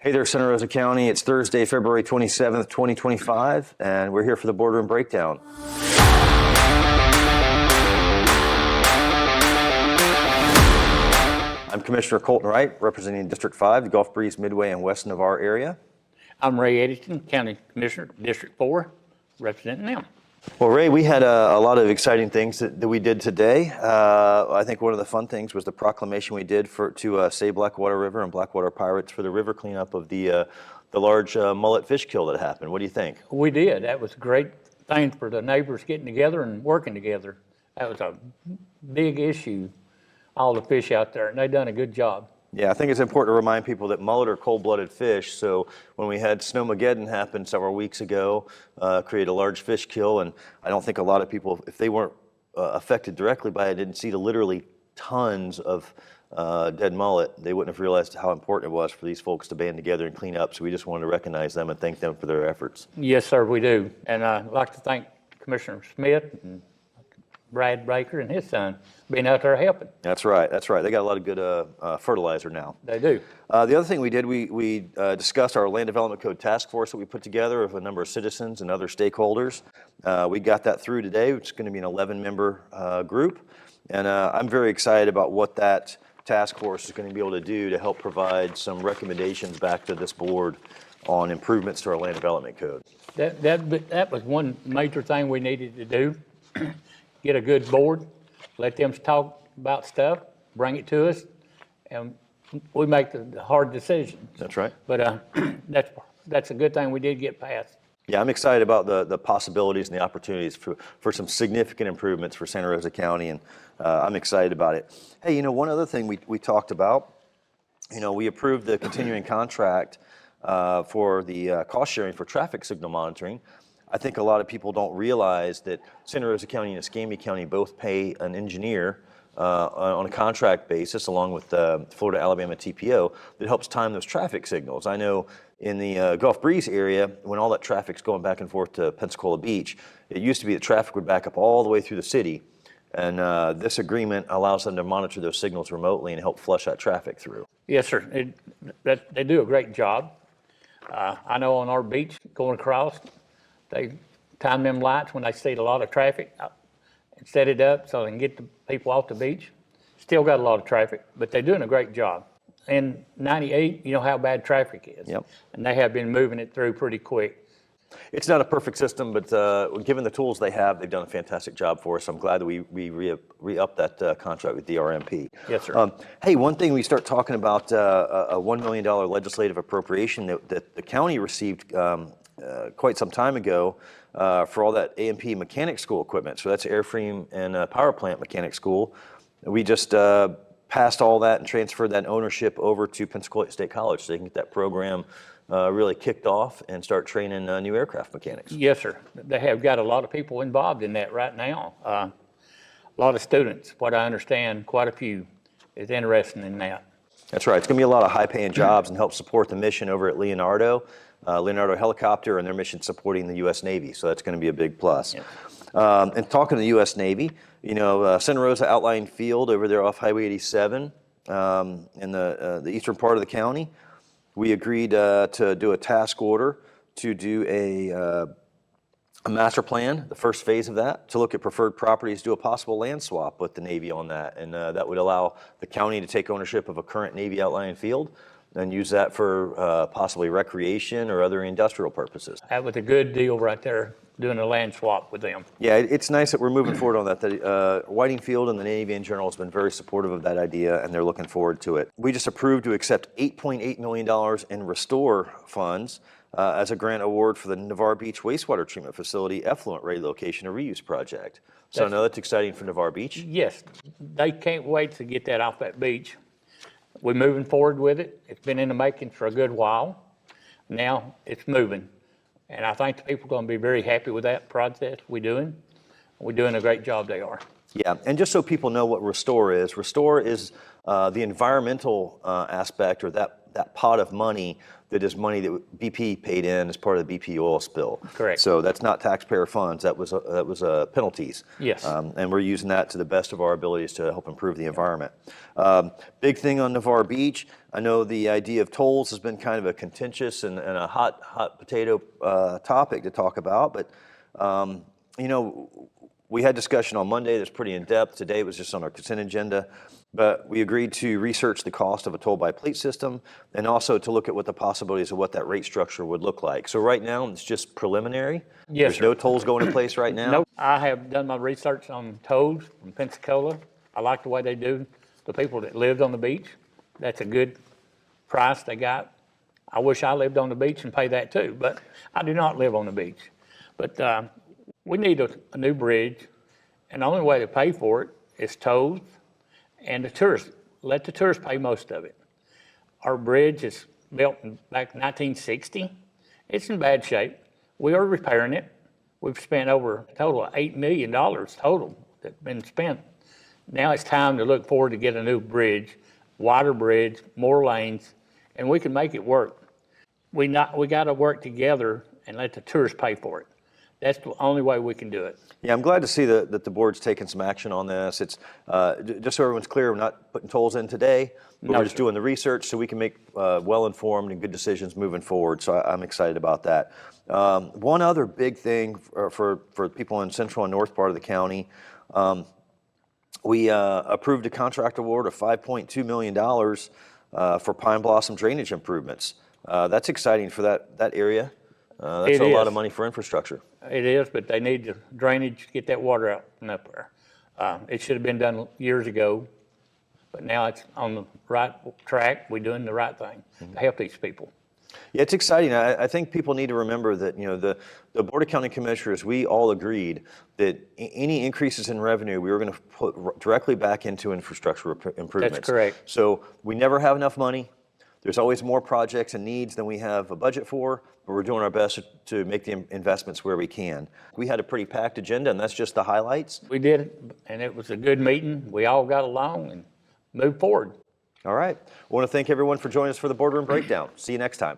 Hey there, Santa Rosa County. It's Thursday, February 27th, 2025, and we're here for the Boardroom Breakdown. I'm Commissioner Colten Wright, representing District 5, the Gulf Breeze, Midway, and West Navarre area. I'm Ray Eddington, County Commissioner, District 4, representing them. Well, Ray, we had a lot of exciting things that we did today. I think one of the fun things was the proclamation we did to save Blackwater River and Blackwater Pirates for the river cleanup of the large mullet fish kill that happened. What do you think? We did. That was a great thing for the neighbors getting together and working together. That was a big issue, all the fish out there, and they done a good job. Yeah, I think it's important to remind people that mullet are cold-blooded fish. So when we had Snowmageddon happen several weeks ago, create a large fish kill, and I don't think a lot of people, if they weren't affected directly by it, didn't see the literally tons of dead mullet, they wouldn't have realized how important it was for these folks to band together and clean up. So we just wanted to recognize them and thank them for their efforts. Yes, sir, we do. And I'd like to thank Commissioner Smith and Brad Baker and his son being out there helping. That's right. They got a lot of good fertilizer now. They do. The other thing we did, we discussed our Land Development Code task force that we put together of a number of citizens and other stakeholders. We got that through today, which is going to be an 11-member group. And I'm very excited about what that task force is going to be able to do to help provide some recommendations back to this board on improvements to our Land Development Code. That was one major thing we needed to do. Get a good board, let them talk about stuff, bring it to us, and we make the hard decisions. That's right. But that's a good thing we did get passed. Yeah, I'm excited about the possibilities and the opportunities for some significant improvements for Santa Rosa County, and I'm excited about it. Hey, one other thing we talked about, we approved the continuing contract for the cost sharing for traffic signal monitoring. I think a lot of people don't realize that Santa Rosa County and Escambia County both pay an engineer on a contract basis, along with Florida Alabama TPO, that helps time those traffic signals. I know in the Gulf Breeze area, when all that traffic's going back and forth to Pensacola Beach, it used to be that traffic would back up all the way through the city. And this agreement allows them to monitor those signals remotely and help flush that traffic through. Yes, sir. They do a great job. I know on our beach going across, they time them lights when they see a lot of traffic and set it up so they can get the people off the beach. Still got a lot of traffic, but they're doing a great job. In 98, you know how bad traffic is. Yep. And they have been moving it through pretty quick. It's not a perfect system, but given the tools they have, they've done a fantastic job for us. I'm glad that we re-upped that contract with DRMP. Yes, sir. Hey, one thing we start talking about, a $1 million legislative appropriation that the county received quite some time ago for all that A&P mechanic school equipment. So that's airframe and power plant mechanic school. We just passed all that and transferred that ownership over to Pensacola State College so they can get that program really kicked off and start training new aircraft mechanics. Yes, sir. They have got a lot of people involved in that right now. A lot of students, what I understand, quite a few is interested in that. That's right. It's going to be a lot of high-paying jobs and help support the mission over at Leonardo Helicopter and their mission supporting the U.S. Navy. So that's going to be a big plus. Yes. And talking to the U.S. Navy, Santa Rosa Outlying Field over there off Highway 87 in the eastern part of the county, we agreed to do a task order to do a master plan, the first phase of that, to look at preferred properties, do a possible land swap with the Navy on that. And that would allow the county to take ownership of a current Navy outlying field and use that for possibly recreation or other industrial purposes. That was a good deal right there, doing a land swap with them. Yeah, it's nice that we're moving forward on that. The Whiting Field and the Navy in general has been very supportive of that idea, and they're looking forward to it. We just approved to accept $8.8 million in Restore funds as a grant award for the Navarre Beach Wastewater Treatment Facility Effluent Relocation and Reuse Project. So I know that's exciting for Navarre Beach. Yes, they can't wait to get that off that beach. We're moving forward with it. It's been in the making for a good while. Now it's moving. And I think the people are going to be very happy with that process we're doing. We're doing a great job, they are. Yeah, and just so people know what Restore is the environmental aspect, or that that pot of money that is money that BP paid in as part of the BP oil spill. Correct. So that's not taxpayer funds. That was penalties. Yes. And we're using that to the best of our abilities to help improve the environment. Big thing on Navarre Beach. I know the idea of tolls has been kind of a contentious and a hot potato topic to talk about, but you know, we had discussion on Monday that's pretty in-depth. Today it was just on our consent agenda. But we agreed to research the cost of a toll-by-plate system and also to look at what the possibilities of what that rate structure would look like. So right now, it's just preliminary. Yes, There's sir. no tolls going in place right now. Nope, I have done my research on tolls in Pensacola. I like the way they do the people that lived on the beach. That's a good price they got. I wish I lived on the beach and pay that too, but I do not live on the beach. But we need a new bridge, and the only way to pay for it is tolls and the tourists. Let the tourists pay most of it. Our bridge is built back in 1960. It's in bad shape. We are repairing it. We've spent over a total of $8 million total that's been spent. Now it's time to look forward to get a new bridge, wider bridge, more lanes, and we can make it work. We got to work together and let the tourists pay for it. That's the only way we can do it. Yeah, I'm glad to see that the board's taking some action on this. It's just so everyone's clear, we're not putting tolls in today, but we're just doing the research so we can make well-informed and good decisions moving forward. So I'm excited about that. One other big thing for people in central and north part of the county, we approved a contract award of $5.2 million for Pine Blossom drainage improvements. That's exciting for that area. That's a lot of money for infrastructure. It is, but they need the drainage to get that water out from up there. It should have been done years ago, but now it's on the right track. We're doing the right thing to help these people. Yeah, it's exciting. I think people need to remember that, you know, the Board of County Commissioners, we all agreed that any increases in revenue, we were going to put directly back into infrastructure improvements. That's correct. So we never have enough money. There's always more projects and needs than we have a budget for, but we're doing our best to make the investments where we can. We had a pretty packed agenda, and that's just the highlights. We did it, and it was a good meeting. We all got along and moved forward. All right. I want to thank everyone for joining us for the Boardroom Breakdown. See you next time.